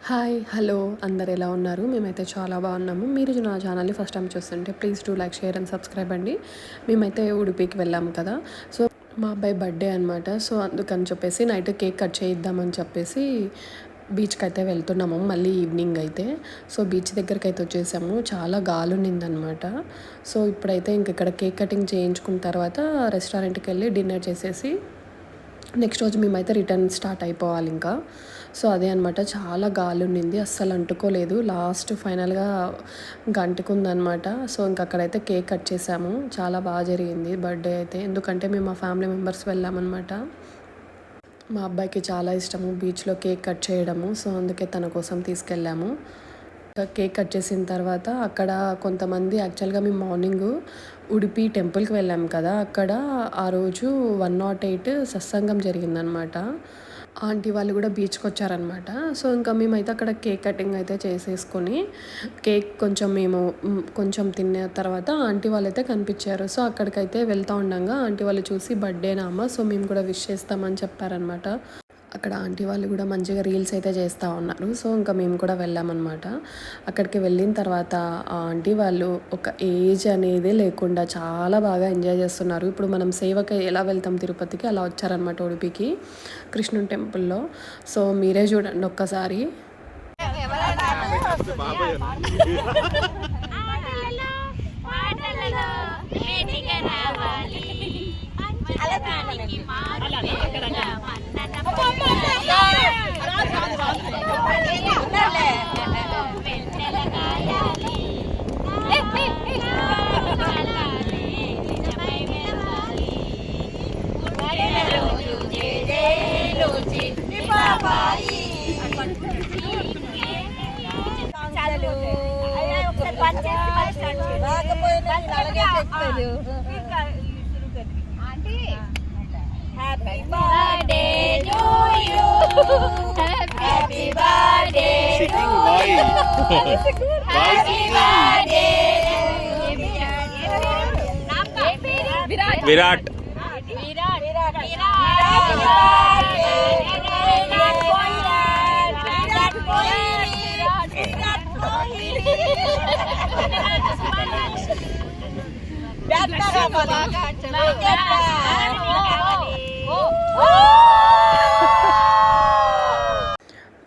Hi hello అందరు ఎలా ఉన్నారు? మేమైతే చాలా బాగున్నాము. మీరు నా ఛానల్ని ఫస్ట్ టైం చూస్తుంటే please do like share and subscribe అండి. మేమైతే ఉడిపికి వెళ్ళాము కదా, సో మా అబ్బాయి బర్త్డే అనమాట. సో అందుకని చెప్పేసి నైట్ కేక్ కట్ చేయిద్దామని చెప్పేసి బీచ్కి అయితే వెళ్తున్నాము మళ్ళీ ఈవినింగ్ అయితే. సో బీచ్ దగ్గరికి అయితే వచ్చేసాము. చాలా గాలి ఉన్నిందనమాట. సో ఇప్పుడైతే ఇంక ఇక్కడ కేక్ కటింగ్ చేయించుకున్న తర్వాత రెస్టారెంట్కి వెళ్ళి డిన్నర్ చేసేసి నెక్స్ట్ రోజు మేమైతే రిటర్న్ స్టార్ట్ అయిపోవాలి ఇంకా. సో అదే అనమాట, చాలా గాలి ఉండింది, అస్సలు అంటుకోలేదు. లాస్ట్ ఫైనల్గా ఇంకా అంటుకుందనమాట. సో ఇంక అక్కడైతే కేక్ కట్ చేసాము. చాలా బాగా జరిగింది బర్త్డే అయితే, ఎందుకంటే మేము మా ఫ్యామిలీ మెంబర్స్ వెళ్ళామన్నమాట. మా అబ్బాయికి చాలా ఇష్టము బీచ్లో కేక్ కట్ చేయడము. సో అందుకే తన కోసం తీసుకెళ్ళాము. కేక్ కట్ చేసిన తర్వాత అక్కడ కొంతమంది యాక్చువల్గా మేము మార్నింగ్ ఉడిపి టెంపుల్కి వెళ్ళాము కదా, అక్కడ ఆ రోజు 108 సత్సంగం జరిగిందనమాట. ఆంటీ వాళ్ళు కూడా బీచ్కి వచ్చారనమాట. సో ఇంకా మేమైతే అక్కడ కేక్ కటింగ్ అయితే చేసేసుకొని కేక్ కొంచెం మేము కొంచెం తిన్న తర్వాత ఆంటీ వాళ్ళైతే కనిపించారు. సో అక్కడికైతే వెళ్తూ ఉండగా ఆంటీ వాళ్ళు చూసి బర్త్డేనా, సో మేము కూడా విష్ చేస్తామని చెప్పారనమాట. అక్కడ ఆంటీ వాళ్ళు కూడా మంచిగా రీల్స్ అయితే చేస్తూ ఉన్నారు. సో ఇంకా మేము కూడా వెళ్ళామన్నమాట. అక్కడికి వెళ్ళిన తర్వాత ఆ ఆంటీ వాళ్ళు ఒక ఏజ్ అనేది లేకుండా చాలా బాగా ఎంజాయ్ చేస్తున్నారు. ఇప్పుడు మనం సేవకి ఎలా వెళ్తాం తిరుపతికి, అలా వచ్చారనమాట ఉడిపికి కృష్ణుని టెంపుల్లో. సో మీరే చూడండి ఒక్కసారి. Happy birthday to you. Happy birthday to you. Happy birthday to Virat.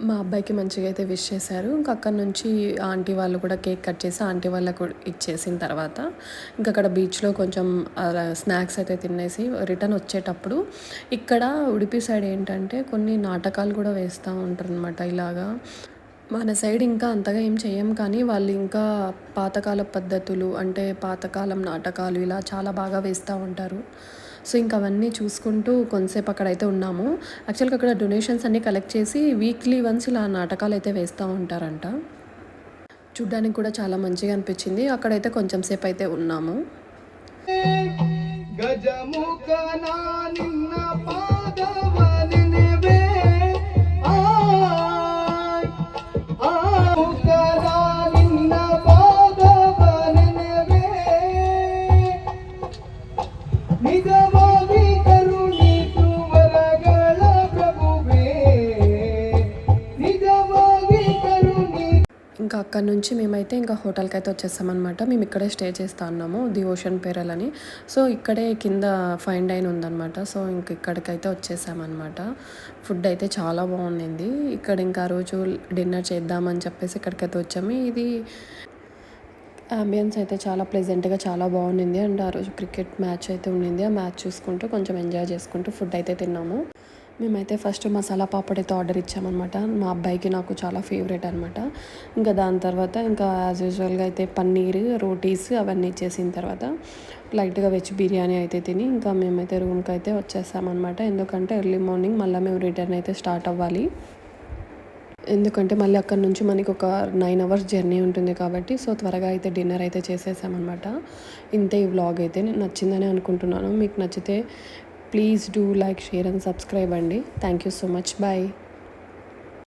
మా అబ్బాయికి మంచిగా అయితే విష్ చేశారు. ఇంకా అక్కడ నుంచి ఆంటీ వాళ్ళు కూడా కేక్ కట్ చేసి ఆంటీ వాళ్ళకు ఇచ్చేసిన తర్వాత ఇంకా అక్కడ బీచ్లో కొంచెం స్నాక్స్ అయితే తినేసి రిటర్న్ వచ్చేటప్పుడు ఇక్కడ ఉడిపి సైడ్ ఏంటంటే కొన్ని నాటకాలు కూడా వేస్తూ ఉంటారు అనమాట. ఇలాగా మన సైడ్ ఇంకా అంతగా ఏం చెయ్యం, కానీ వాళ్ళు ఇంకా పాతకాల పద్ధతులు అంటే పాతకాలం నాటకాలు ఇలా చాలా బాగా వేస్తూ ఉంటారు. సో ఇంకా అవన్నీ చూసుకుంటూ కొంతసేపు అక్కడైతే ఉన్నాము. యాక్చువల్గా అక్కడ డొనేషన్స్ అన్నీ కలెక్ట్ చేసి వీక్లీ వన్స్ ఇలా నాటకాలు అయితే వేస్తూ ఉంటారంట. చూడ్డానికి కూడా చాలా మంచిగా అనిపించింది. అక్కడైతే కొంచెం సేపు అయితే ఉన్నాము. ఇంకా అక్కడ నుంచి మేమైతే ఇంకా హోటల్కి అయితే వచ్చేసామన్నమాట. మేము ఇక్కడే స్టే చేస్తూ ఉన్నాము, ది ఓషన్ పేరల్ అని. సో ఇక్కడే కింద ఫైన్ డైన్ ఉందన్నమాట. సో ఇంక ఇక్కడికైతే వచ్చేసామన్నమాట. ఫుడ్ అయితే చాలా బాగుండింది. ఇక్కడ ఇంకా ఆ రోజు డిన్నర్ చేద్దామని చెప్పేసి ఇక్కడికైతే వచ్చాము. ఇది అంబియన్స్ అయితే చాలా ప్లెజెంట్గా చాలా బాగుండింది. అండ్ ఆ రోజు క్రికెట్ మ్యాచ్ అయితే ఉండింది. ఆ మ్యాచ్ చూసుకుంటూ కొంచెం ఎంజాయ్ చేసుకుంటూ ఫుడ్ అయితే తిన్నాము. మేమైతే ఫస్ట్ మసాలా పాపడ్ అయితే ఆర్డర్ ఇచ్చామన్నమాట. మా అబ్బాయికి నాకు చాలా ఫేవరెట్ అనమాట. ఇంకా దాని తర్వాత ఇంకా యాజ్ యూజువల్గా అయితే పన్నీర్ రోటీస్ అవన్నీ ఇచ్చేసిన తర్వాత లైట్గా వెజ్ బిర్యానీ అయితే తిని ఇంకా మేమైతే రూమ్కి అయితే వచ్చేసామన్నమాట. ఎందుకంటే ఎర్లీ మార్నింగ్ మళ్ళీ మేము రిటర్న్ అయితే స్టార్ట్ అవ్వాలి. ఎందుకంటే మళ్ళీ అక్కడ నుంచి మనకి ఒక 9 hours జర్నీ ఉంటుంది కాబట్టి సో త్వరగా అయితే డిన్నర్ అయితే చేసేసామన్నమాట. ఇంతే ఈ వ్లాగ్ అయితే నచ్చిందని అనుకుంటున్నాను. మీకు నచ్చితే please do like share and subscribe అండి. Thank you so much. Bye.